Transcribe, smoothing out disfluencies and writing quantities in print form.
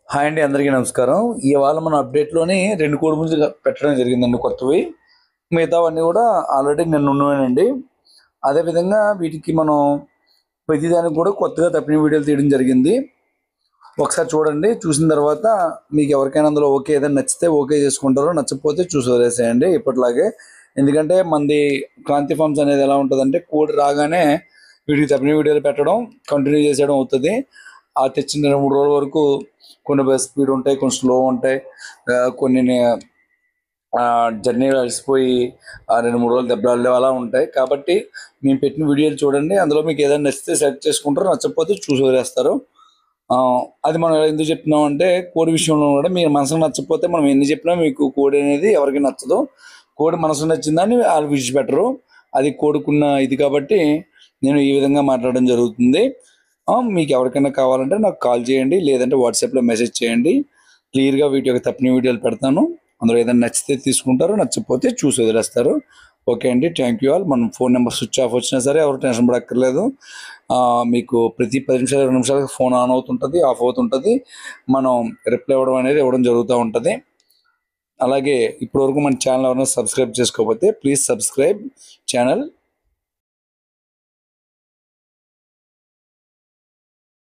Hi అండి, అందరికీ నమస్కారం. ఇవాళ మన అప్డేట్లోని 2 కోడిపుంజులు పెట్టడం జరిగిందండి కొత్తవి. మిగతావన్నీ కూడా ఆల్రెడీ నిన్న ఉన్నవేనండి. అదేవిధంగా వీటికి మనం ప్రతిదానికి కూడా కొత్తగా తప్పిన వీడియోలు తీయడం జరిగింది. ఒకసారి చూడండి. చూసిన తర్వాత మీకు ఎవరికైనా అందులో ఓకే ఏదైనా నచ్చితే ఓకే చేసుకుంటారో, నచ్చకపోతే చూసి వదిలేసేయండి ఇప్పటిలాగే. ఎందుకంటే మనది క్రాంతి ఫార్మ్స్ అనేది ఎలా ఉంటుందంటే, కోడి రాగానే వీటికి తప్పిన వీడియోలు పెట్టడం కంటిన్యూ చేసేయడం అవుతుంది. ఆ తెచ్చిన 2-3 రోజుల వరకు కొన్ని స్పీడ్ ఉంటాయి, కొన్ని స్లో ఉంటాయి, కొన్ని జర్నీలో అలసిపోయి 2-3 రోజులు దెబ్బలు అలా ఉంటాయి. కాబట్టి మేము పెట్టిన వీడియోలు చూడండి. అందులో మీకు ఏదైనా నచ్చితే సెలెక్ట్ చేసుకుంటారు, నచ్చకపోతే చూసి వదిలేస్తారు. అది మనం ఎందుకు చెప్తున్నాం అంటే, కోడి విషయంలో కూడా మీరు మనసుకు నచ్చకపోతే మనం ఎన్ని చెప్పినా మీకు కోడి అనేది ఎవరికి నచ్చదు. కోడి మనసు నచ్చిందని వాళ్ళు విడిచిపెట్టరు. అది కోడుకున్న ఇది కాబట్టి నేను ఈ విధంగా మాట్లాడడం జరుగుతుంది. మీకు ఎవరికైనా కావాలంటే నాకు కాల్ చేయండి, లేదంటే వాట్సాప్లో మెసేజ్ చేయండి. క్లియర్గా వీటి యొక్క తప్పిన వీడియోలు పెడతాను. అందులో ఏదైనా నచ్చితే తీసుకుంటారు, నచ్చకపోతే చూసి వదిలేస్తారు. ఓకే అండి, థ్యాంక్ యూ ఆల్. మనం ఫోన్ నెంబర్ స్విచ్ ఆఫ్ వచ్చినా సరే ఎవరు టెన్షన్ పడక్కర్లేదు. మీకు ప్రతి 10 నిమిషాలు 20 నిమిషాలకు ఫోన్ ఆన్ అవుతుంటుంది, ఆఫ్ అవుతుంటుంది. మనం రిప్లై ఇవ్వడం జరుగుతూ ఉంటుంది. అలాగే ఇప్పటివరకు మన ఛానల్ ఎవరైనా సబ్స్క్రైబ్ చేసుకోకపోతే ప్లీజ్ సబ్స్క్రైబ్ ఛానల్